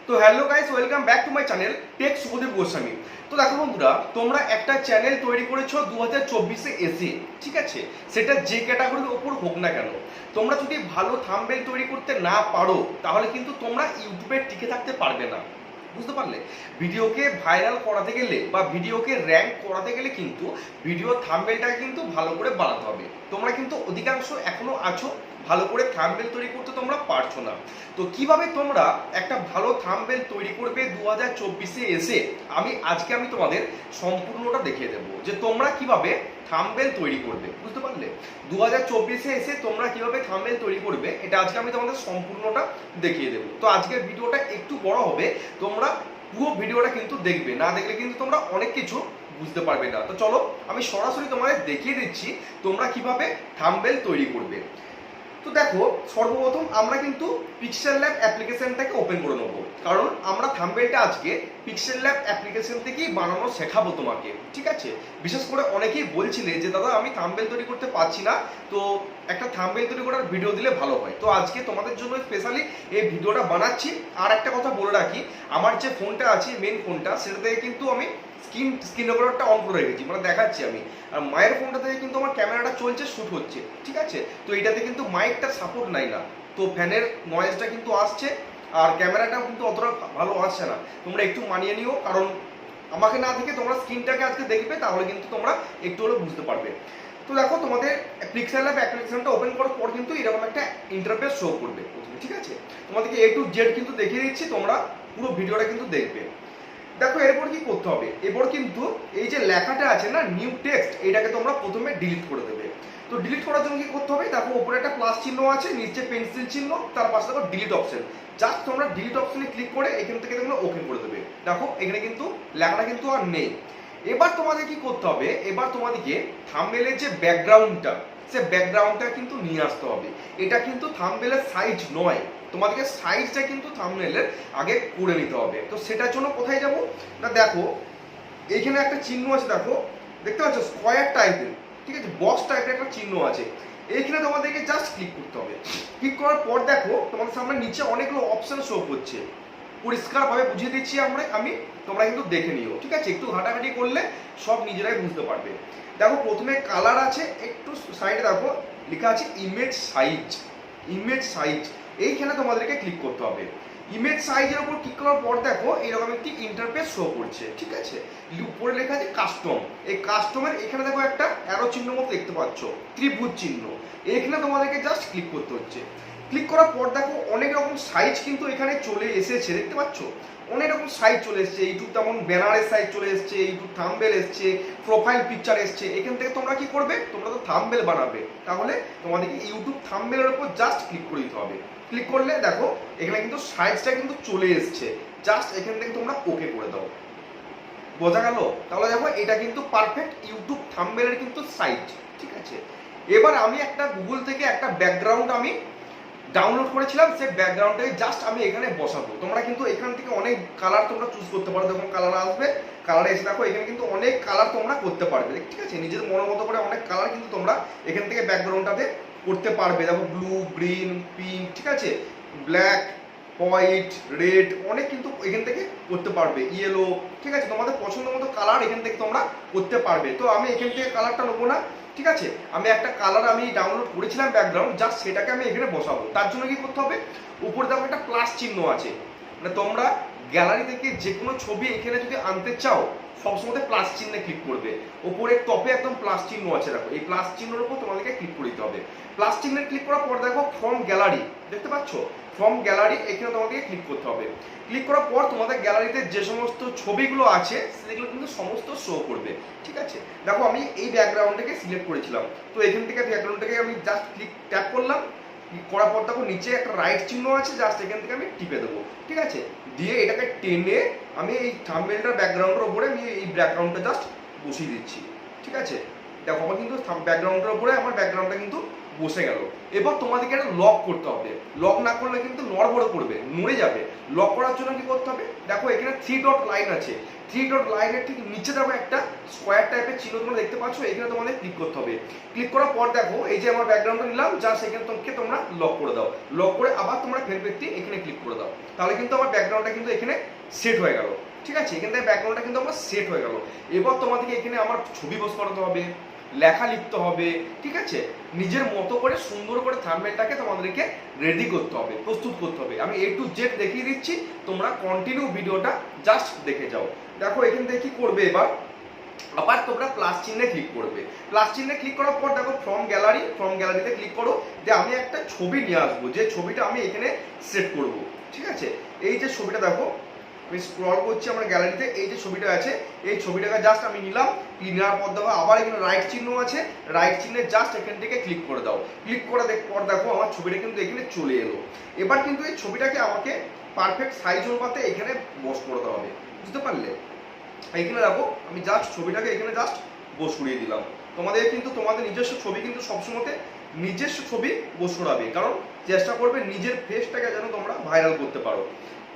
তো hello guys, welcome back to my channel tech Shubhadeep Goswami. তো দেখো বন্ধুরা, তোমরা একটা চ্যানেল তৈরি করেছো 2024-এ এসে, ঠিক আছে, সেটা যে ক্যাটাগরির ওপর হোক না কেন, তোমরা যদি ভালো থাম্বনেল তৈরি করতে না পারো তাহলে কিন্তু তোমরা ইউটিউবে টিকে থাকতে পারবে না। বুঝতে পারলে? ভিডিওকে ভাইরাল করাতে গেলে বা ভিডিওকে র্যাঙ্ক করাতে গেলে কিন্তু ভিডিও থাম্বনেলটাকে কিন্তু ভালো করে বানাতে হবে। তোমরা কিন্তু অধিকাংশ এখনো আছো ভালো করে থাম্বনেল তৈরি করতে তোমরা পারছো না। তো কিভাবে তোমরা একটা ভালো থাম্বনেল তৈরি করবে 2024-এ এসে, আজকে আমি তোমাদের সম্পূর্ণটা দেখিয়ে দেবো যে তোমরা কিভাবে থাম্বনেল তৈরি করবে। বুঝতে পারলে? 2024-এ এসে তোমরা কিভাবে থাম্বনেল তৈরি করবে এটা আজকে আমি তোমাদের সম্পূর্ণটা দেখিয়ে দেবো। তো আজকের ভিডিওটা একটু বড় হবে, তোমরা পুরো ভিডিওটা কিন্তু দেখবে, না দেখলে কিন্তু তোমরা অনেক কিছু বুঝতে পারবে না। তো চলো আমি সরাসরি তোমাদের দেখিয়ে দিচ্ছি তোমরা কিভাবে থাম্বনেল তৈরি করবে। তো দেখো, সর্বপ্রথম আমরা কিন্তু পিক্সেল ল্যাব অ্যাপ্লিকেশনটাকে ওপেন করে নেবো, কারণ আমরা থাম্বনেলটা আজকে পিক্সেল ল্যাব অ্যাপ্লিকেশন থেকেই বানানো শেখাবো তোমাকে, ঠিক আছে। বিশেষ করে অনেকেই বলছিলে যে দাদা আমি থাম্বনেল তৈরি করতে পারছি না, তো একটা থাম্বনেল তৈরি করার ভিডিও দিলে ভালো হয়। তো আজকে তোমাদের জন্য স্পেশালি এই ভিডিওটা বানাচ্ছি। আর একটা কথা বলে রাখি, আমার যে ফোনটা আছে মেন ফোনটা, সেটা থেকে কিন্তু আমি স্ক্রিন রেকর্ডারটা অন করে রেখেছি, মানে দেখাচ্ছি আমি। আর মায়ের ফোনটা থেকে কিন্তু আমার ক্যামেরাটা চলছে, শুট হচ্ছে, ঠিক আছে। তো এটাতে কিন্তু মাইকটা সাপোর্ট নাই না, তো ফ্যানের নয়েজটা কিন্তু আসছে, আর ক্যামেরাটাও কিন্তু অতটা ভালো আসছে না। তোমরা একটু মানিয়ে নিও, কারণ আমাকে না দেখে তোমরা স্ক্রিনটাকে আজকে দেখবে, তাহলে কিন্তু তোমরা একটু হলেও বুঝতে পারবে। তো দেখো, তোমাদের পিক্সেল ল্যাব অ্যাপ্লিকেশনটা ওপেন করার পর কিন্তু এরকম একটা ইন্টারফেস শো করবে প্রথমে, ঠিক আছে। তোমাদেরকে A to Z কিন্তু দেখিয়ে দিচ্ছি, তোমরা পুরো ভিডিওটা কিন্তু দেখবে। দেখো এরপর কি করতে হবে, এরপর কিন্তু এই যে লেখাটা আছে না নিউ টেক্সট, এটাকে তোমরা প্রথমে ডিলিট করে দেবে। তো ডিলিট করার জন্য কি করতে হবে, দেখো উপরে একটা প্লাস চিহ্ন আছে, নিচে পেন্সিল চিহ্ন, তার পাশে দেখো ডিলিট অপশন। জাস্ট তোমরা ডিলিট অপশনে ক্লিক করে এখান থেকে তোমরা ওকে করে দেবে। দেখো এখানে কিন্তু লেখাটা কিন্তু আর নেই। এবার তোমাদের কি করতে হবে, এবার তোমাদেরকে থাম্বনেলের যে ব্যাকগ্রাউন্ডটা, সে ব্যাকগ্রাউন্ডটা কিন্তু নিয়ে আসতে হবে। এটা কিন্তু থাম্বনেলের সাইজ নয়, তোমাদেরকে সাইজটা কিন্তু থাম্বনেলের আগে করে নিতে হবে। তো সেটার জন্য কোথায় যাব না, দেখো এইখানে একটা চিহ্ন আছে, দেখো দেখতে পাচ্ছ স্কোয়ার টাইপের, ঠিক আছে, বক্স টাইপের একটা চিহ্ন আছে। এইখানে তোমাদেরকে জাস্ট ক্লিক করতে হবে। ক্লিক করার পর দেখো তোমাদের সামনে নিচে অনেকগুলো অপশন শো করছে, পরিষ্কারভাবে বুঝিয়ে দিচ্ছি আমি, তোমরা কিন্তু দেখে নিও, ঠিক আছে। একটু ঘাটাঘাটি করলে সব নিজেরাই বুঝতে পারবে। দেখো প্রথমে কালার আছে, একটু সাইডে দেখো লেখা আছে ইমেজ সাইজ। ইমেজ সাইজ এইখানে তোমাদেরকে ক্লিক করতে হবে। ইমেজ সাইজের উপর ক্লিক করার পর দেখো এরকম একটি ইন্টারফেস শো করছে, ঠিক আছে। উপরে লেখা আছে কাস্টম। এই কাস্টমের এখানে দেখো একটা অ্যারো চিহ্ন মতো দেখতে পাচ্ছ, ত্রিভুজ চিহ্ন, এখানে তোমাদেরকে জাস্ট ক্লিক করতে হচ্ছে। ক্লিক করার পর দেখো অনেক রকম সাইজ কিন্তু এখানে চলে এসেছে, দেখতে পাচ্ছ অনেক রকম সাইজ চলে এসেছে। ইউটিউব তেমন ব্যানারের সাইজ চলে এসেছে, ইউটিউব থাম্বনেল এসছে, প্রোফাইল পিকচার এসছে। এখান থেকে তোমরা কি করবে, তোমরা তো থাম্বনেল বানাবে, তাহলে তোমাদেরকে ইউটিউব থাম্বনেলের উপর জাস্ট ক্লিক করে দিতে হবে। ক্লিক করলে দেখো এখানে কিন্তু সাইজটা কিন্তু চলে এসছে, জাস্ট এখান থেকে তোমরা ওকে করে দাও। বোঝা গেল? তাহলে দেখো এটা কিন্তু পারফেক্ট ইউটিউব থাম্বনেলের কিন্তু সাইজ, ঠিক আছে। এবার আমি একটা গুগল থেকে একটা ব্যাকগ্রাউন্ড আমি ডাউনলোড করেছিলাম, সেই ব্যাকগ্রাউন্ডটাকে জাস্ট আমি এখানে বসাবো। তোমরা কিন্তু এখান থেকে অনেক কালার তোমরা চুজ করতে পারো, যখন কালার আসবে কালারে এসে দেখো এখানে কিন্তু অনেক কালার তোমরা করতে পারবে, ঠিক আছে। নিজের মনের মতো করে অনেক কালার কিন্তু তোমরা এখান থেকে ব্যাকগ্রাউন্ডটাতে করতে পারবে। দেখো ব্লু, গ্রিন, পিঙ্ক, ঠিক আছে, ব্ল্যাক, হোয়াইট, রেড, অনেক কিন্তু এখান থেকে করতে পারবে, ইয়েলো, ঠিক আছে। তোমাদের পছন্দ মতো কালার এখান থেকে তোমরা করতে পারবে। তো আমি এখান থেকে কালারটা নেবো না, ঠিক আছে। আমি একটা কালার আমি ডাউনলোড করেছিলাম ব্যাকগ্রাউন্ড, জাস্ট সেটাকে আমি এখানে বসাবো। তার জন্য কি করতে হবে, উপরে দেখো একটা প্লাস চিহ্ন আছে, মানে তোমরা গ্যালারি থেকে যে কোনো ছবি এখানে যদি আনতে চাও সবসময় প্লাস চিহ্নে ক্লিক করবে। ওপরে টপে একদম প্লাস চিহ্ন আছে, দেখো এই প্লাস চিহ্নের উপর তোমাদেরকে ক্লিক করে দিতে হবে। প্লাস চিহ্নে ক্লিক করার পর দেখো ফ্রম গ্যালারি, দেখতে পাচ্ছ ফ্রম গ্যালারি, এখানে তোমাদেরকে ক্লিক করতে হবে। ক্লিক করার পর তোমাদের গ্যালারিতে যে সমস্ত ছবিগুলো আছে সেগুলো কিন্তু সমস্ত শো করবে, ঠিক আছে। দেখো আমি এই ব্যাকগ্রাউন্ডটাকে সিলেক্ট করেছিলাম, তো এখান থেকে ব্যাকগ্রাউন্ডটাকে আমি জাস্ট ক্লিক ট্যাপ করলাম। ক্লিক করার পর দেখো নিচে একটা রাইট চিহ্ন আছে, জাস্ট এখান থেকে আমি টিপে দেবো, ঠিক আছে। দিয়ে এটাকে টেনে আমি এই থাম্বনেলটার ব্যাকগ্রাউন্ডের উপরে আমি এই ব্যাকগ্রাউন্ডটা জাস্ট বসিয়ে দিচ্ছি, ঠিক আছে। দেখো আমার কিন্তু ব্যাকগ্রাউন্ডের উপরে আমার ব্যাকগ্রাউন্ডটা কিন্তু বসে গেল। এবার তোমাদেরকে একটা লক করতে হবে, লক না করলে কিন্তু নড়বড় করবে, নড়ে যাবে। লক করার জন্য কি করতে হবে, দেখো এখানে 3 ডট লাইন আছে, 3 ডট লাইনের ঠিক নিচে দেখো একটা স্কোয়ার টাইপের চিহ্ন তোমরা দেখতে পাচ্ছ, এখানে তোমাদের ক্লিক করতে হবে। ক্লিক করার পর দেখো এই যে আমার ব্যাকগ্রাউন্ডটা নিলাম, জাস্ট এখানে তোমরা লক করে দাও। লক করে আবার তোমরা ফের ব্যক্তি এখানে ক্লিক করে দাও, তাহলে কিন্তু আমার ব্যাকগ্রাউন্ডটা কিন্তু এখানে সেট হয়ে গেল। ঠিক আছে, এখান থেকে ব্যাকগ্রাউন্ডটা কিন্তু আমার সেট হয়ে গেল। এবার তোমাদেরকে এখানে আমার ছবি পোস্ট করাতে হবে, লেখা লিখতে হবে। ঠিক আছে, নিজের মতো করে সুন্দর করে থাম্বনেলটাকে তোমাদেরকে রেডি করতে হবে, প্রস্তুত করতে হবে। আমি A to Z দেখিয়ে দিচ্ছি, তোমরা কন্টিনিউ ভিডিওটা জাস্ট দেখে যাও। দেখো এখান থেকে কি করবে, এবার আবার তোমরা প্লাস চিহ্নে ক্লিক করবে। প্লাস চিহ্নে ক্লিক করার পর দেখো ফ্রম গ্যালারিতে ক্লিক করো, যে আমি একটা ছবি নিয়ে আসবো, যে ছবিটা আমি এখানে সেট করব। ঠিক আছে, এই যে ছবিটা দেখো, আমি স্ক্রল করছি আমার গ্যালারিতে, এই যে ছবিটা আছে, এই ছবিটাকে জাস্ট আমি নিলাম। নেওয়ার পর দেখো আবার এখানে রাইট চিহ্ন আছে, রাইট চিহ্নে জাস্ট এখান থেকে ক্লিক করে দাও। ক্লিক করে পর দেখো আমার ছবিটা কিন্তু এখানে চলে এলো। এবার কিন্তু এই ছবিটাকে আমাকে পারফেক্ট সাইজ অনুপাতে এখানে বস করে দেওয়া হবে, বুঝতে পারলে? এখানে দেখো আমি জাস্ট ছবিটাকে এখানে জাস্ট বস করিয়ে দিলাম। তোমাদের কিন্তু তোমাদের নিজস্ব ছবি কিন্তু সবসময় নিজস্ব ছবি বস করাবে, কারণ চেষ্টা করবে নিজের ফেসটাকে যেন তোমরা ভাইরাল করতে পারো।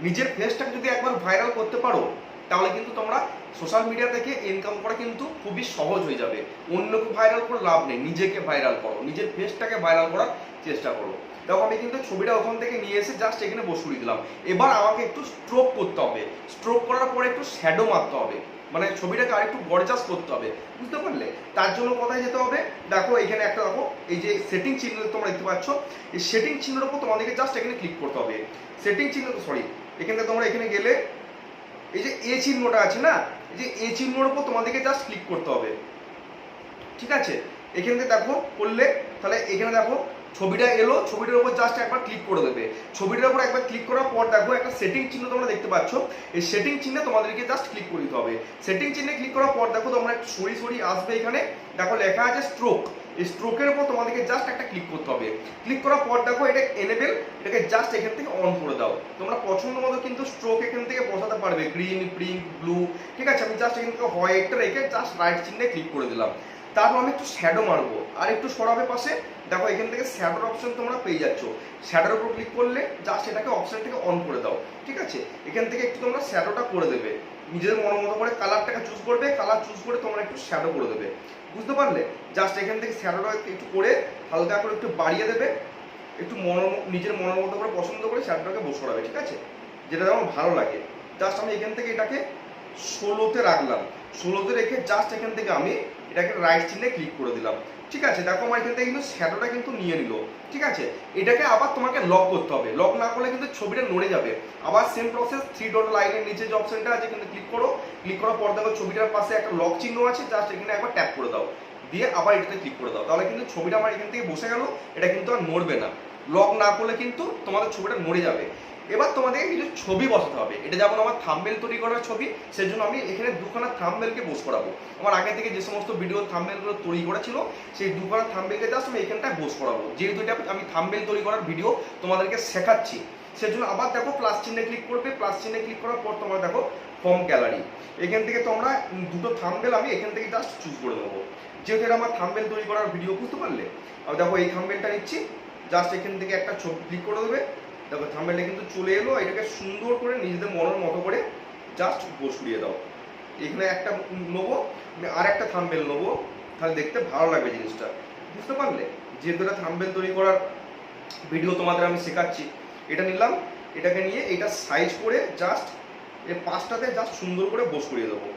নিজের ফেসটাকে যদি একবার ভাইরাল করতে পারো, তাহলে কিন্তু তোমরা সোশ্যাল মিডিয়া থেকে ইনকাম করা কিন্তু খুবই সহজ হয়ে যাবে। অন্যকে ভাইরাল করে লাভ নেই, নিজেকে ভাইরাল করো, নিজের ফেসটাকে ভাইরাল করার চেষ্টা করো। দেখো আমি কিন্তু ছবিটা ওখান থেকে নিয়ে এসে জাস্ট এখানে বসে দিলাম। এবার আমাকে একটু স্ট্রোক করতে হবে, স্ট্রোক করার পরে একটু শ্যাডো মারতে হবে, মানে ছবিটাকে আরেকটু গর্জাস করতে হবে, বুঝতে পারলে? তার জন্য কোথায় যেতে হবে, দেখো এখানে একটা দেখো এই যে সেটিং চিহ্ন তোমরা দেখতে পাচ্ছ, এই সেটিং চিহ্নের উপর তোমাদেরকে জাস্ট এখানে ক্লিক করতে হবে। সেটিং চিহ্ন এখানে তোমরা এখানে গেলে এই যে এ চিহ্নটা আছে না, এই যে এ চিহ্নের উপর তোমাদেরকে জাস্ট ক্লিক করতে হবে। ঠিক আছে, এখান থেকে দেখো করলে তাহলে এখানে দেখো ছবিটা এলো, ছবিটার উপর জাস্ট একবার ক্লিক করে দেবে। ছবিটার উপর একবার ক্লিক করার পর দেখো একটা সেটিং চিহ্ন তোমরা দেখতে পাচ্ছ, এই সেটিং চিহ্নে তোমাদেরকে জাস্ট ক্লিক করে দিতে হবে। সেটিং চিহ্নে ক্লিক করার পর দেখো তোমরা একটু সরি আসবে, এখানে দেখো লেখা আছে স্ট্রোক, এই স্ট্রোকের উপর তোমাদেরকে জাস্ট একটা ক্লিক করতে হবে। ক্লিক করার পর দেখো এটা এনেবেল, এটাকে জাস্ট এখান থেকে অন করে দাও। তোমরা পছন্দ মতো কিন্তু স্ট্রোক এখান থেকে বসাতে পারবে, গ্রিন, পিঙ্ক, ব্লু। ঠিক আছে, আমি জাস্ট এখান থেকে হোয়াইটটা রেখে জাস্ট রাইট চিহ্নে ক্লিক করে দিলাম। তারপর আমি একটু শ্যাডো মারবো, আর একটু সরাবে পাশে, দেখো এখান থেকে শ্যাডোর অপশন তোমরা পেয়ে যাচ্ছ। শ্যাডোর উপর ক্লিক করলে জাস্ট এটাকে অপশন থেকে অন করে দাও। ঠিক আছে, এখান থেকে একটু তোমরা শ্যাডোটা করে দেবে, নিজেদের মন মতো করে কালারটাকে চুজ করবে, কালার চুজ করে তোমরা একটু শ্যাডো করে দেবে, বুঝতে পারলে? জাস্ট এখান থেকে শ্যাডোটা একটু করে হালকা করে একটু বাড়িয়ে দেবে, একটু নিজের মনের মতো করে পছন্দ করে শ্যাডোটাকে বসে রাখবে। ঠিক আছে, যেটা যেমন ভালো লাগে। জাস্ট আমি এখান থেকে এটাকে 16তে রাখলাম, 16তে রেখে জাস্ট এখান থেকে আমি এটাকে রাইট চিহ্নে ক্লিক করে দিলাম। ঠিক আছে, দেখো আমার এখান থেকে কিন্তু শ্যাডোটা কিন্তু নিয়ে নিল। ঠিক আছে, এটাকে আবার তোমাকে লক করতে হবে, লক না করলে কিন্তু ছবিটা নড়ে যাবে। আবার সেম প্রসেস, 3 ডট লাইনের নিচে যে অপশনটা আছে এখানে ক্লিক করো। ক্লিক করার পর দেখো ছবিটার পাশে একটা লক চিহ্ন আছে, জাস্ট এখানে একবার ট্যাপ করে দাও, দিয়ে আবার এটাতে ক্লিক করে দাও, তাহলে কিন্তু ছবিটা আমার এখান থেকে বসে গেল। এটা কিন্তু আর নড়বে না, লক না করলে কিন্তু তোমাদের ছবিটা নড়ে যাবে। এবার তোমাদেরকে কিছু ছবি বসাতে হবে। এটা যেমন আমার থাম্বনেল তৈরি করার ছবি, সেজন্য আমি এখানে দুখানা থাম্বনেলকে বস করাবো। আমার আগে থেকে যে সমস্ত ভিডিও থাম্বনেলগুলো তৈরি করেছিল, সেই দুখানা থাম্বনেলকে জাস্ট আমি এখানটায় বস করাবো। যেহেতু এটা আমি থাম্বনেল তৈরি করার ভিডিও তোমাদেরকে শেখাচ্ছি, সেজন্য আবার দেখো প্লাস চিহ্নে ক্লিক করবে। প্লাস চিহ্নে ক্লিক করার পর তোমরা দেখো ফর্ম গ্যালারি, এখান থেকে তোমরা দুটো থাম্বনেল আমি এখান থেকে জাস্ট চুজ করে দেবো। যেহেতু এটা আমার থাম্বনেল তৈরি করার ভিডিও, বুঝতে পারলে? আর দেখো এই থাম্বনেলটা নিচ্ছি, জাস্ট এখান থেকে একটা ছবি ক্লিক করে দেবে। দেখো থাম্বনেলটা কিন্তু চলে এলো। এটাকে সুন্দর করে নিজেদের মনের মতো করে জাস্ট বসিয়ে দাও। এখানে একটা নেবো, আর একটা থাম্বনেল নেবো, তাহলে দেখতে ভালো লাগবে জিনিসটা, বুঝতে পারলে? যেহেতু এটা থাম্বনেল তৈরি করার ভিডিও তোমাদের আমি শেখাচ্ছি, এটা নিলাম। এটাকে নিয়ে এটা সাইজ করে জাস্ট এই পাঁচটাতে জাস্ট সুন্দর করে বস করিয়ে দেবো।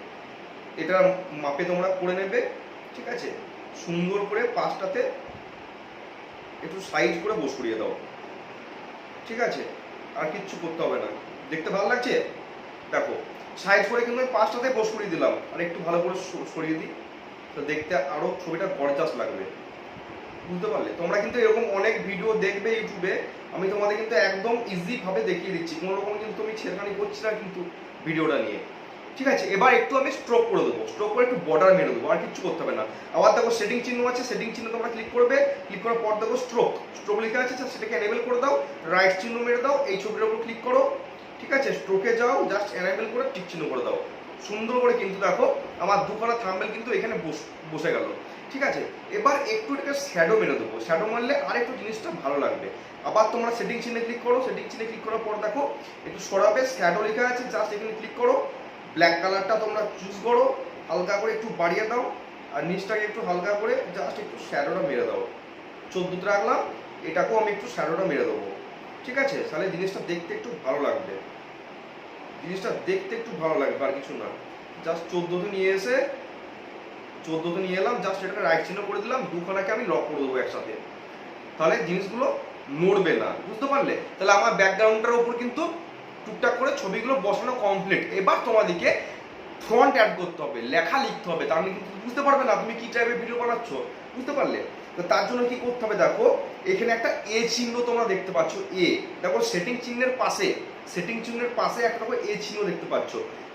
এটা মাপে তোমরা করে নেবে। ঠিক আছে, সুন্দর করে পাঁচটাতে একটু সাইজ করে বস করিয়ে দাও। ঠিক আছে, আর কিচ্ছু করতে হবে না। দেখতে ভালো লাগছে? দেখো সাইজ করে কিন্তু আমি পাঁচটাতে বস করিয়ে দিলাম, আর একটু ভালো করে সরিয়ে দিই, তো দেখতে আরো ছবিটা গর্জাস লাগবে, বুঝতে পারলে? তোমরা কিন্তু এরকম অনেক ভিডিও দেখবে ইউটিউবে, আমি তোমাদের কিন্তু একদম ইজি ভাবে দেখিয়ে দিচ্ছি, কোনো রকম কিন্তু আমি ছেড়খানি করছি না কিন্তু ভিডিওটা নিয়ে। ঠিক আছে, এবার একটু আমি স্ট্রোক করে দেবো, স্ট্রোক করে একটু বর্ডার মেরে দেবো, আর কিছু করতে হবে না। আবার দেখো সেটিং চিহ্ন আছে, সেটিং চিহ্ন তোমরা ক্লিক করবে। ক্লিক করার পর দেখো স্ট্রোক, স্ট্রোক লেখা আছে, সেটাকে এনেবল করে দাও, রাইট চিহ্ন মেরে দাও, এই ছবিটার উপর ক্লিক করো। ঠিক আছে, স্ট্রোকে যাও, জাস্ট এনেবল করে টিক চিহ্ন করে দাও। সুন্দর করে কিন্তু দেখো আমার দুখানা থাম্বনেল কিন্তু এখানে বসে গেল। ঠিক আছে। এবার একটু এটাকে শ্যাডো মেরে দেবো, শ্যাডো মারলে আর একটু জিনিসটা ভালো লাগবে। আবার তোমরা সেটিং চিহ্নে ক্লিক করো, সেটিং চিহ্নে ক্লিক করার পর দেখো একটু সরাবে, শ্যাডো লেখা আছে, জাস্ট এখানে ক্লিক করো, ব্ল্যাক কালারটা তোমরা চুজ করো, হালকা করে একটু বাড়িয়ে দাও, আর নিচটাকে একটু হালকা করে জাস্ট একটু শ্যাডোটা মেরে দাও। 14তে রাখলাম, এটাকেও আমি একটু শ্যাডোটা মেরে দেবো, ঠিক আছে। তাহলে জিনিসটা দেখতে একটু ভালো লাগবে, জিনিসটা দেখতে একটু ভালো লাগবে, আর কিছু না। জাস্ট 14তে নিয়ে এসে 14তে নিয়ে এলাম, জাস্ট এটাকে রাইট চিহ্ন করে দিলাম, দুখানাকে আমি লক করে দেবো একসাথে, তাহলে জিনিসগুলো নড়বে না, বুঝতে পারলে। তাহলে আমার ব্যাকগ্রাউন্ডটার উপর কিন্তু টুকটাক করে ছবিগুলো বসানো কমপ্লিট। এবার তোমাদেরকে ফ্রন্ট অ্যাড করতে হবে, লেখা লিখতে হবে, তার মানে কিন্তু বুঝতে পারবে না তুমি কি টাইপের ভিডিও বানাচ্ছ, বুঝতে পারলে। তো তার জন্য কি করতে হবে, দেখো এখানে একটা এ চিহ্ন তোমরা দেখতে পাচ্ছ, এ দেখো সেটিং চিহ্নের পাশে, সেটিং চিহ্নের পাশে একটা দেখো এ চিহ্ন দেখতে পাচ্ছ,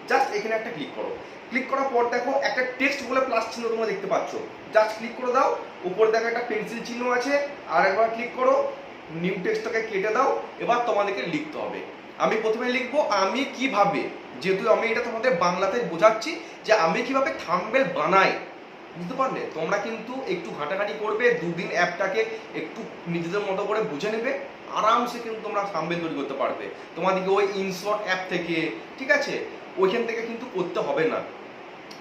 জাস্ট এখানে একটা ক্লিক করো। ক্লিক করার পর দেখো একটা টেক্সট বলে প্লাস চিহ্ন তোমরা দেখতে পাচ্ছ, জাস্ট ক্লিক করে দাও। উপরে দেখো একটা পেন্সিল চিহ্ন আছে, আর একবার ক্লিক করো, নিউ টেক্সটটাকে কেটে দাও। এবার তোমাদেরকে লিখতে হবে, আমি প্রথমে লিখবো আমি কিভাবে, যেহেতু আমি এটা তোমাদের বাংলাতে বোঝাচ্ছি যে আমি কিভাবে থাম্বনেল বানাই, বুঝতে পারলে। তোমরা কিন্তু একটু ঘাটাঘাটি করবে, দুদিন অ্যাপটাকে একটু নিজেদের মতো করে বুঝে নেবে, আরামসে কিন্তু তোমরা থাম্বনেল তৈরি করতে পারবে। তোমাদেরকে ওই ইনশর্ট অ্যাপ থেকে, ঠিক আছে, ওইখান থেকে কিন্তু করতে হবে না,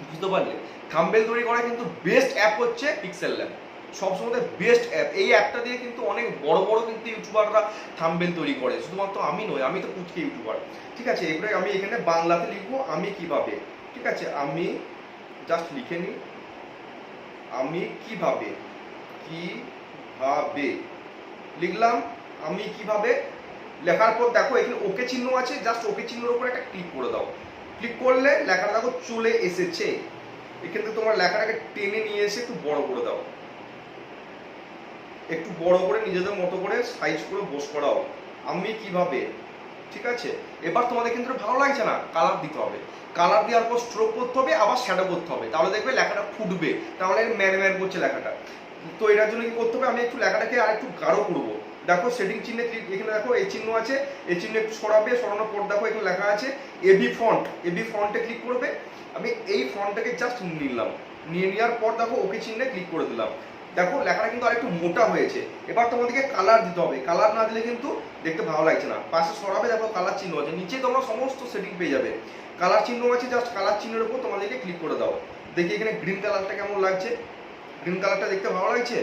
বুঝতে পারলে। থাম্বনেল তৈরি করা কিন্তু বেস্ট অ্যাপ হচ্ছে পিক্সেল ল্যাব, সবসময় বেস্ট অ্যাপ। এই অ্যাপটা দিয়ে কিন্তু অনেক বড় বড় কিন্তু ইউটিউবাররা থাম্বনেল তৈরি করে, শুধুমাত্র আমি নই, আমি তো পুচকে ইউটিউবার, ঠিক আছে। এবারে আমি এখানে বাংলাতে লিখবো আমি কিভাবে, ঠিক আছে, আমি জাস্ট লিখে নিই আমি কিভাবে, কিভাবে লিখলাম আমি কিভাবে। লেখার পর দেখো এখানে ওকে চিহ্ন আছে, জাস্ট ওকে চিহ্নের উপর একটা ক্লিক করে দাও। ক্লিক করলে লেখাটা দেখো চলে এসেছে। এখান থেকে তোমার লেখাটাকে টেনে নিয়ে এসে একটু বড় করে দাও, একটু বড় করে নিজেদের মতো করে সাইজ করে বোস করাও আমি কিভাবে, ঠিক আছে। এবার তোমাদের কিন্তু ভালো লাগছে না, কালার দিতে হবে, কালার দেওয়ার পর স্ট্রোক করতে হবে, আবার শ্যাডো করতে হবে, তাহলে দেখবে লেখাটা ফুটবে, তাহলে ম্যান ম্যান করছে লেখাটা। তো এটার জন্য কি করতে হবে, আমি একটু লেখাটাকে আর একটু গাঢ় করবো। দেখো সেটিং চিহ্নে ক্লিক, এখানে দেখো এই চিহ্ন আছে, এই চিহ্ন একটু সরাবে, সরানোর পর দেখো এখানে লেখা আছে এবি ফন্ট, এবি ফন্টে ক্লিক করবে। আমি এই ফন্টটাকে জাস্ট নিলাম, নিয়ে নেওয়ার পর দেখো ওকে চিহ্নে ক্লিক করে দিলাম। দেখো লেখাটা কিন্তু আরেকটু মোটা হয়েছে। এবার তোমাদেরকে কালার দিতে হবে, কালার না দিলে কিন্তু দেখতে ভালো লাগছে না। পাশে সরাবে, দেখো কালার চিহ্ন আছে, নিচে তোমরা সমস্ত সেটিং পেয়ে যাবে, কালার চিহ্ন আছে, জাস্ট কালার চিহ্নের উপর তোমাদেরকে ক্লিক করে দাও। দেখি এখানে গ্রিন কালারটা কেমন লাগছে, গ্রিন কালারটা দেখতে ভালো লাগছে,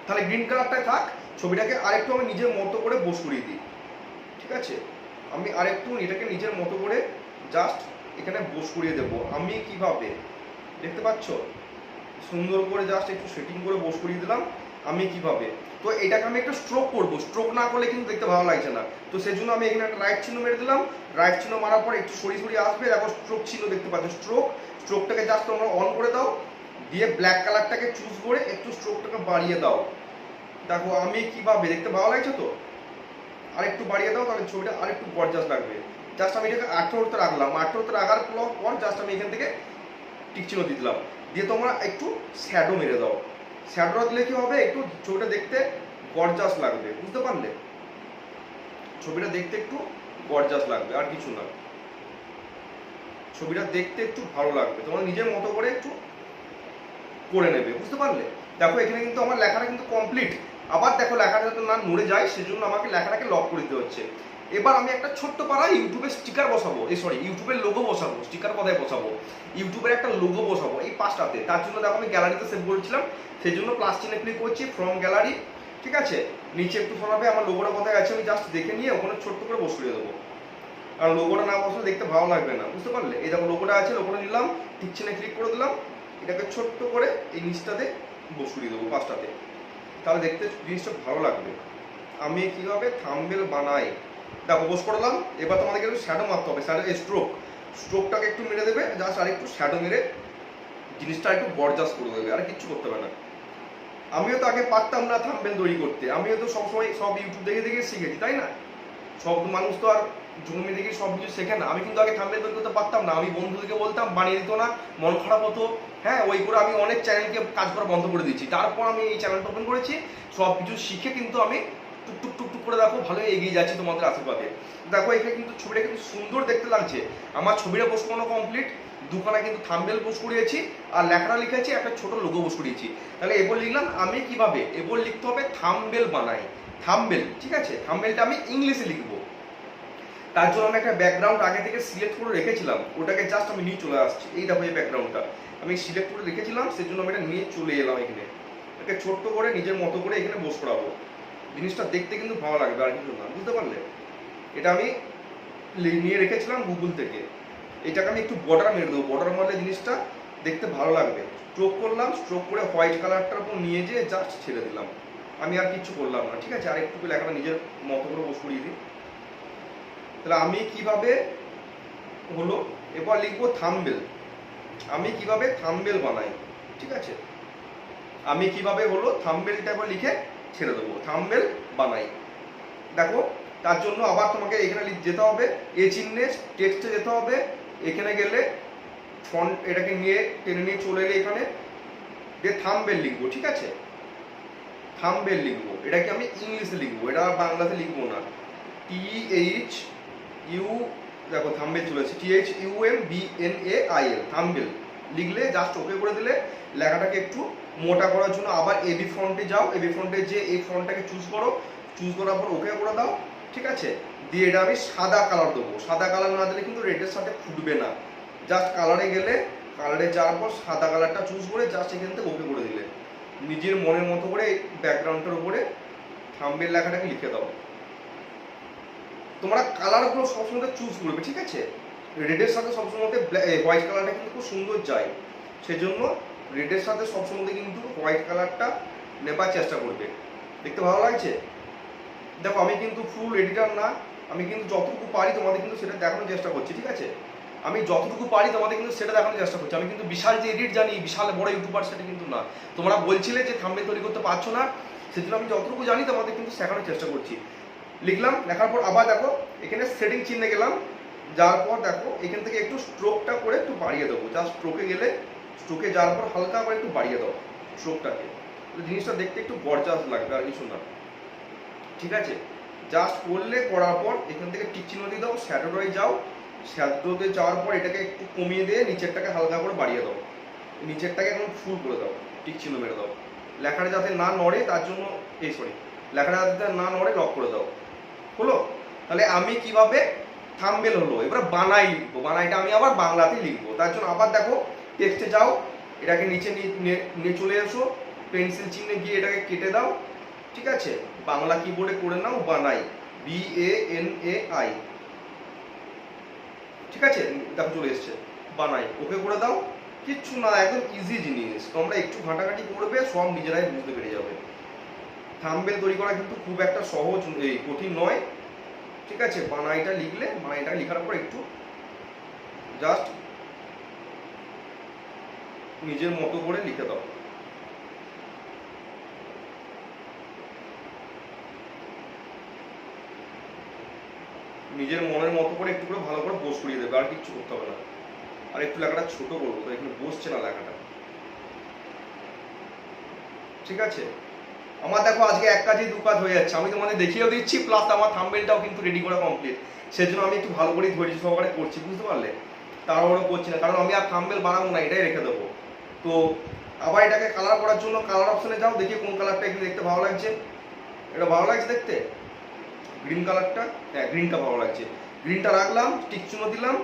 তাহলে গ্রিন কালারটাই থাক। ছবিটাকে আরেকটু আমি নিজের মতো করে বোস করিয়ে দিই, ঠিক আছে। আমি আরেকটু এটাকে নিজের মতো করে জাস্ট এখানে বোস করিয়ে দেবো আমি কিভাবে, দেখতে পাচ্ছ, সুন্দর করে জাস্ট একটু সেটিং করে বোস করিয়ে দিলাম আমি কিভাবে। তো এটাকে আমি একটু স্ট্রোক করবো, স্ট্রোক না করলে কিন্তু দেখতে ভালো লাগছে না। তো সেই জন্য আমি এখানে একটা রাইট চিহ্ন মেরে দিলাম, রাইট চিহ্ন মারার পর একটু সরিয়ে সরিয়ে আসবে, দেখো স্ট্রোক চিহ্ন দেখতে পাচ্ছ, স্ট্রোক, স্ট্রোকটাকে জাস্ট তোমরা অন করে দাও, দিয়ে ব্ল্যাক কালারটাকে চুজ করে একটু স্ট্রোকটাকে বাড়িয়ে দাও। দেখো আমি কিভাবে, দেখতে ভালো লাগছে তো, আরেকটু বাড়িয়ে দাও, তাহলে ছবিটা আরেকটু গর্জাস লাগবে। জাস্ট আমি এটাকে 18তে রাখলাম, 18তে রাখার পর জাস্ট আমি এখান থেকে টিক চিহ্ন দিয়ে দিলাম, দিয়ে তোমরা একটু শ্যাডো মেরে দাও। শ্যাডো দিলে কি হবে, একটু ছবিটা দেখতে গর্জাস লাগবে, বুঝতে পারলে, ছবিটা দেখতে একটু গর্জাস লাগবে, আর কিছু না, ছবিটা দেখতে একটু ভালো লাগবে, তোমরা নিজের মতো করে একটু করে নেবে, বুঝতে পারলে। দেখো এখানে কিন্তু আমার লেখাটা কিন্তু কমপ্লিট। আবার দেখো লেখাটা যাতে না নড়ে যায় সেজন্য আমাকে লেখাটাকে লক করে দিতে হচ্ছে। এবার আমি একটা ছোট্ট পাড়া ইউটিউবের স্টিকার বসাবো, ইউটিউবের লোগো বসাবো, স্টিকার কোথায় বসাবো, ইউটিউবের একটা লোগো বসাবো এই পাঁচটাতে। তার জন্য দেখো আমি গ্যালারিতে সেভ করেছিলাম, সেই জন্য প্লাস চিহ্নে ক্লিক করছি, ফ্রম গ্যালারি, ঠিক আছে। নিচে একটু সরাবে, আমার লোগোটা কোথায় আছে আমি জাস্ট দেখে নিয়ে ওখানে ছোট্ট করে বসিয়ে দেবো, আর লোগোটা না বসলে দেখতে ভালো লাগবে না, বুঝতে পারলে। এই দেখো লোগোটা আছে, লোগোটা নিলাম, ঠিক চিহ্নে ক্লিক করে দিলাম, এটাকে ছোট্ট করে এই নিচটাতে বসিয়ে দেবো পাঁচটাতে, তাহলে দেখতে জিনিসটা ভালো লাগবে। আমি কিভাবে থাম্বনেল বানাই, দেখো বোস করলাম। এবার তোমাদেরকে একটু শ্যাডো মারতে হবে, শ্যাডো স্ট্রোক, স্ট্রোকটাকে একটু মেরে দেবে, জাস্ট আর একটু শ্যাডো মেরে জিনিসটা একটু গর্জাস করে দেবে, আর কিচ্ছু করতে হবে না। আমিও তো আগে পারতাম না থাম্বনেল তৈরি করতে, আমিও তো সবসময় সব ইউটিউব দেখে দেখে শিখেছি, তাই না। সব মানুষ তো আর জন্মে দেখে সব কিছু শেখে না। আমি কিন্তু আগে থাম্বনেল তৈরি করতে পারতাম না, আমি বন্ধুদেরকে বলতাম বানিয়ে দিত না, মন খারাপ হতো, হ্যাঁ, ওই করে আমি অনেক চ্যানেলকে কাজ করা বন্ধ করে দিয়েছি। তারপর আমি এই চ্যানেলটা ওপেন করেছি, সব কিছু শিখে কিন্তু আমি টুকটুক টুকটুক করে দেখো ভালো এগিয়ে যাচ্ছি তোমাদের আশীর্বাদে। দেখো এখানে কিন্তু ছবিটা কিন্তু সুন্দর দেখতে লাগছে। আমার ছবিটা পোস্ট করানো কমপ্লিট, দুখানা কিন্তু থাম্বনেল পোস্ট করিয়েছি, আর লেখাটা লিখেছি, একটা ছোট লোগো পোস্ট করিয়েছি। তাহলে এরপর লিখলাম আমি কিভাবে, এরপর লিখতে হবে থাম্বনেল বানাই, থাম্বনেল, ঠিক আছে। থাম্বনেলটা আমি ইংলিশে লিখবো, তার জন্য আমি একটা ব্যাকগ্রাউন্ড আগে থেকে সিলেক্ট করে রেখেছিলাম, ওটাকে জাস্ট আমি নিয়ে চলে আসছি। এই দেখো এই ব্যাকগ্রাউন্ডটা আমি সিলেক্ট করে রেখেছিলাম, সেই জন্য আমি এটা নিয়ে চলে এলাম এখানে। এটাকে ছোট্ট করে নিজের মতো করে এখানে বস করাবো, জিনিসটা দেখতে কিন্তু ভালো লাগবে আর কিছু না, বুঝতে পারলে। এটা আমি নিয়ে রেখেছিলাম গুগল থেকে। এটাকে আমি একটু বর্ডার মেরে দেবো, বর্ডার মারলে জিনিসটা দেখতে ভালো লাগবে। স্ট্রোক করলাম, স্ট্রোক করে হোয়াইট কালারটার উপর নিয়ে যেয়ে জাস্ট ছেড়ে দিলাম। আমি আর কিছু করলাম না, ঠিক আছে। আর একটু লেখাটা নিজের মতো করে বস করিয়ে দিই। তাহলে আমি কিভাবে হলো, এবার লিখবো থাম্বনেল। আমি কিভাবে থাম্বনেল বানাই, ঠিক আছে। আমি কিভাবে হলো থাম্বনেলটা এবার লিখে ছেড়ে দেবো, থাম্বনেল বানাই। দেখো তার জন্য আবার তোমাকে এখানে যেতে হবে, এ চিহ্নে টেক্সটে যেতে হবে। এখানে গেলে ফন্ট এটাকে নিয়ে টেনে নিয়ে চলে এলে এখানে দিয়ে থাম্বনেল লিখবো, ঠিক আছে। থাম্বনেল লিখবো, এটাকে আমি ইংলিশে লিখবো, এটা বাংলাতে লিখবো না। TH ইউ, দেখো থাম্বনেল চলেছে, THUMBNAIL, থাম্বনেল লিখলে জাস্ট ওকে করে দিলে লেখাটাকে একটু মোটা করার জন্য আবার এবি ফন্টে যাও, এবি ফন্টে যে এই ফন্টটাকে চুজ করো, চুজ করার পর ওকে করে দাও, ঠিক আছে। দিয়ে এটা আমি সাদা কালার দেবো, সাদা কালার না দিলে কিন্তু রেডের সাথে ফুটবে না। জাস্ট কালারে গেলে, কালারে যাওয়ার পর সাদা কালারটা চুজ করে জাস্ট এখান থেকে ওকে করে দিলে নিজের মনের মতো করে ব্যাকগ্রাউন্ডটার উপরে থাম্বনেল লেখাটাকে লিখে দাও। তোমরা কালারগুলো সবসময় চুজ করবে, ঠিক আছে। রেডের সাথে সবসময় হোয়াইট কালারটা কিন্তু খুব সুন্দর যায়, সেজন্য রেডের সাথে সবসময় কিন্তু হোয়াইট কালারটা নেবার চেষ্টা করবে, দেখতে ভালো লাগছে। দেখো আমি কিন্তু ফুল এডিটর না, আমি কিন্তু যতটুকু পারি তোমাদের কিন্তু সেটা দেখানোর চেষ্টা করছি, ঠিক আছে। আমি যতটুকু পারি তোমাদের কিন্তু সেটা দেখানোর চেষ্টা করছি। আমি কিন্তু বিশাল যে এডিট জানি, বিশাল বড় ইউটিউবার সেটা কিন্তু না। তোমরা বলছিলে যে থাম্বনেল তৈরি করতে পারছো না, সেজন্য আমি যতটুকু জানি তোমাদের কিন্তু শেখানোর চেষ্টা করছি। লিখলাম, লেখার পর আবার দেখো এখানে সেটিং চিহ্নে গেলাম, যাওয়ার পর দেখো এখান থেকে একটু স্ট্রোকটা করে একটু বাড়িয়ে দেবো। জাস্ট স্ট্রোকে গেলে, স্ট্রোকে যাওয়ার পর হালকা করে একটু বাড়িয়ে দাও স্ট্রোকটাকে, জিনিসটা দেখতে একটু গর্জাস লাগবে আর কিছু না, ঠিক আছে। জাস্ট করলে, করার পর এখান থেকে টিক চিহ্ন দিয়ে দাও, শ্যাডোতে যাও, শ্যাডোতে যাওয়ার পর এটাকে একটু কমিয়ে দিয়ে নিচেরটাকে হালকা করে বাড়িয়ে দাও, নিচেরটাকে এখন ফুল করে দাও, টিক চিহ্ন মেরে দাও। লেখাটা যাতে না নড়ে তার জন্য, লেখাটা যাতে না নড়ে লক করে দাও, হলো। তাহলে আমি কিভাবে থাম্বনেল হলো, এবার বানাই লিখবো, বানাইটা আমি আবার বাংলাতে লিখবো। তার জন্য আবার দেখো টেক্সটে যাও, এটাকে নিচে নিয়ে চলে এসো, পেন্সিল চিহ্নে গিয়ে এটাকে কেটে দাও, ঠিক আছে। বাংলা কিবোর্ডে করে নাও বানাই, BANAI, ঠিক আছে। দেখো চলে এসছে বানাই, ওকে করে দাও। কিচ্ছু না, একদম ইজি জিনিস, তোমরা একটু ঘাটাঘাটি করবে সব নিজেরাই বুঝতে পেরে যাবে। থাম্বনেল তৈরি করা কিন্তু খুব একটা সহজ, কঠিন নয়, ঠিক আছে। বানাইটা লিখলে, বানাইটা লেখার পর একটু জাস্ট নিজের মতো করে লিখে দাও, নিজের মনের মতো করে একটু করে ভালো করে বোস করিয়ে দেবে, আর কিচ্ছু করতে হবে না। আর একটু লেখাটা ছোট করবো, তো এখানে বসছে না লেখাটা, ঠিক আছে। আমার দেখো আজকে এক কাজেই দু কাজ হয়ে যাচ্ছে, আমি তোমাদের দেখিয়েও দিচ্ছি, প্লাস আমার থাম্বনেলটাও কিন্তু রেডি করা কমপ্লিট। সেজন্য আমি একটু ভালো করেই ধৈর্য সহকারে করছি, বুঝতে পারলে। তাড়াহুড়ো করছি না, কারণ আমি আর থাম্বনেল বানাবো না, এটাই রেখে দেবো। তো আবার এটাকে কালার করার জন্য কালার অপশনে যাও, দেখি কোন কালারটা এখানে দেখতে ভালো লাগছে। এটা ভালো লাগছে দেখতে, গ্রিন কালারটা, হ্যাঁ গ্রিনটা ভালো লাগছে। গ্রিনটা রাখলাম, টিক চিহ্ন দিলাম,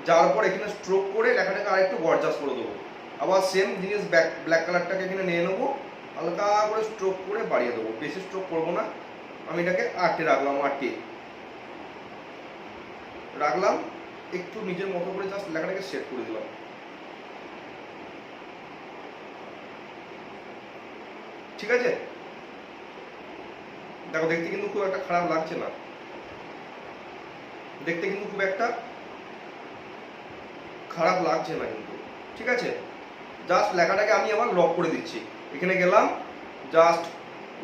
যাওয়ার পর এখানে স্ট্রোক করে লেখাটাকে আরেকটু গর্জাস করে দেবো। আবার সেম জিনিস ব্ল্যাক কালারটাকে এখানে নিয়ে নেবো, হালকা করে স্ট্রোক করে বাড়িয়ে দেবো, বেশি স্ট্রোক করবো না। আমি এটাকে 8টে রাখলাম, 8টে রাখলাম, একটু নিজের মতো করে জাস্ট লেখাটাকে সেট করে দিলাম, ঠিক আছে। দেখো দেখতে কিন্তু খুব একটা খারাপ লাগছে না, দেখতে কিন্তু খুব একটা খারাপ লাগছে না কিন্তু, ঠিক আছে। জাস্ট লেখাটাকে আমি আবার লক করে দিচ্ছি, এখানে গেলাম, জাস্ট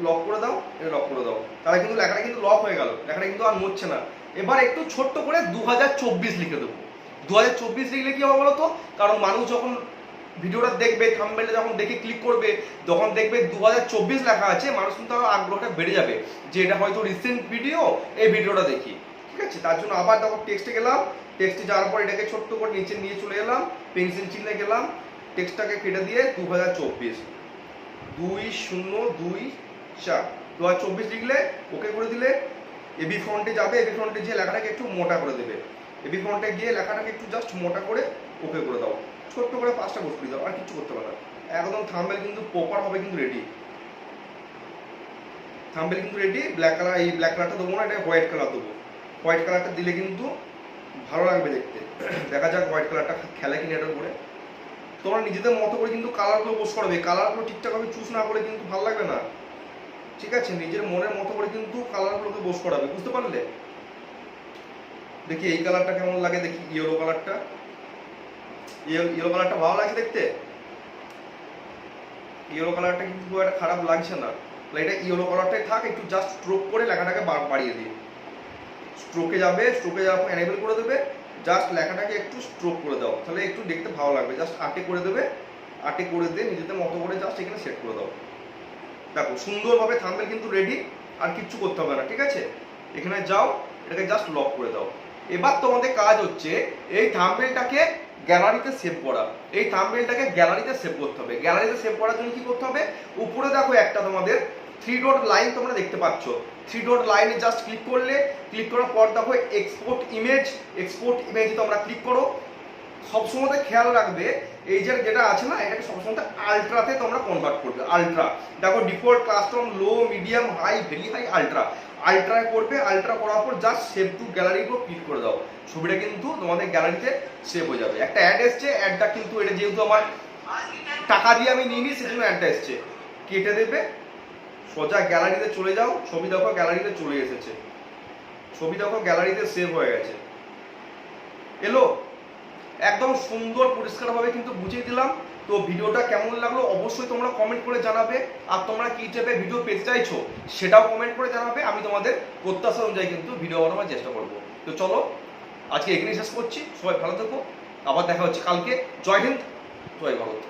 লক করে দাও, এটা লক করে দাও, তাহলে কিন্তু লেখাটা কিন্তু লক হয়ে গেল, লেখাটা কিন্তু আর নড়ছে না। এবার একটু ছোট্ট করে 2024 লিখে দেবো। 2024 লিখলে কি হবে বলো তো, কারণ মানুষ যখন ভিডিওটা দেখবে, থাম্বনেলে যখন দেখে ক্লিক করবে তখন দেখবে 2024 লেখা আছে, মানুষ কিন্তু আগ্রহটা বেড়ে যাবে যে এটা হয়তো রিসেন্ট ভিডিও, এই ভিডিওটা দেখি। ঠিক আছে, তার জন্য আবার দেখো টেক্সটে গেলাম, টেক্সটে যাওয়ার পর এটাকে ছোট্ট করে নিচে নিয়ে চলে এলাম, পেন্সিল চিহ্নে গেলাম, টেক্সটটাকে কেটে দিয়ে 2024 2024 লিখলে ওকে করে দিলে এবি ফন্টে যাবে, এবি ফন্টে গিয়ে লেখাটাকে একটু মোটা করে দেবে, এবি ফন্টে গিয়ে লেখাটাকে একটু জাস্ট মোটা করে ওকে করে দাও, ছোট্ট করে 5টা গোল করে দাও, আর কিছু করতে হবে না। একদম থাম্বনেল কিন্তু প্রপার হবে, কিন্তু রেডি, থাম্বনেল কিন্তু রেডি। ব্ল্যাক কালার, এই ব্ল্যাক কালারটা দেবো না, এটা হোয়াইট কালার দেবো, হোয়াইট কালারটা দিলে কিন্তু ভালো লাগবে দেখতে। দেখা যাক হোয়াইট কালারটা খেলে কিনা এটার উপরে। তোমরা নিজেদের মতো করে কিন্তু কালারগুলো পোস্ট করবে, কালারগুলো ঠিকঠাকভাবে চুজ না করে কিন্তু ভালো লাগবে না। ঠিক আছে, নিজের মনের মতো করে কিন্তু কালারগুলোকে পোস্ট করাবে, বুঝতে পারলে? দেখি এই কালারটা কেমন লাগে, দেখি ইয়েলো কালারটা, ইয়েলো কালারটা ভালো লাগছে দেখতে, ইয়েলো কালারটা কিন্তু খুব একটা খারাপ লাগছে না। এটা ইয়েলো কালারটাই থাক, একটু জাস্ট স্ট্রোক করে লেখাটাকে বাড়িয়ে দিই, স্ট্রোকে যাবে, স্ট্রোকে যাওয়ার পর এনেবল করে দেবে, জাস্ট লেখাটাকে একটু স্ট্রোক করে দাও, তাহলে একটু দেখতে ভালো লাগবে। জাস্ট আটে করে দেবে, আটে করে দিয়ে নিজেদের মতো করে জাস্ট এখানে সেট করে দাও। দেখো সুন্দরভাবে থাম্বনেল কিন্তু রেডি, আর কিচ্ছু করতে হবে না। ঠিক আছে, এখানে যাও, এটাকে জাস্ট লক করে দাও। এবার তোমাদের কাজ হচ্ছে এই থাম্বনেলটাকে গ্যালারিতে সেভ করা, এই থাম্বনেলটাকে গ্যালারিতে সেভ করতে হবে। গ্যালারিতে সেভ করার জন্য কি করতে হবে, উপরে দেখো একটা তোমাদের 3 ডট লাইন তোমরা দেখতে পাচ্ছ, 3 ডট লাইনে জাস্ট ক্লিক করলে, ক্লিক করার পর দেখো এক্সপোর্ট ইমেজ, এক্সপোর্ট ইমেজে তোমরা ক্লিক করো। সবসময় খেয়াল রাখবে এই যে যেটা আছে না, এটাকে সবসময় আলট্রাতে তোমরা কনভার্ট করবে, আলট্রা। দেখো default custom, low, medium, high, very high, ultra, আলট্রায় করবে। আলট্রা করার পর জাস্ট সেভ টু গ্যালারির উপর ক্লিক করে দাও, ছবিটা কিন্তু তোমাদের গ্যালারিতে সেভ হয়ে যাবে। একটা অ্যাড এসছে, অ্যাডটা কিন্তু এটা যেহেতু আমার টাকা দিয়ে আমি নিইনি, সেজন্য অ্যাডটা এসছে, কেটে দেবে, সোজা গ্যালারিতে চলে যাও। ছবি দেখো গ্যালারিতে চলে এসেছে, ছবি দেখো গ্যালারিতে সেভ হয়ে গেছে, এলো। একদম সুন্দর পরিষ্কারভাবে কিন্তু বুঝিয়ে দিলাম। তো ভিডিওটা কেমন লাগলো অবশ্যই তোমরা কমেন্ট করে জানাবে, আর তোমরা কি টাইপের ভিডিও পেতে চাইছো সেটাও কমেন্ট করে জানাবে। আমি তোমাদের প্রত্যাশা অনুযায়ী কিন্তু ভিডিও বানানোর চেষ্টা করবো। তো চলো আজকে এখানেই শেষ করছি, সবাই ভালো থেকো, আবার দেখা হচ্ছে কালকে। জয় হিন্দ, জয় ভারত।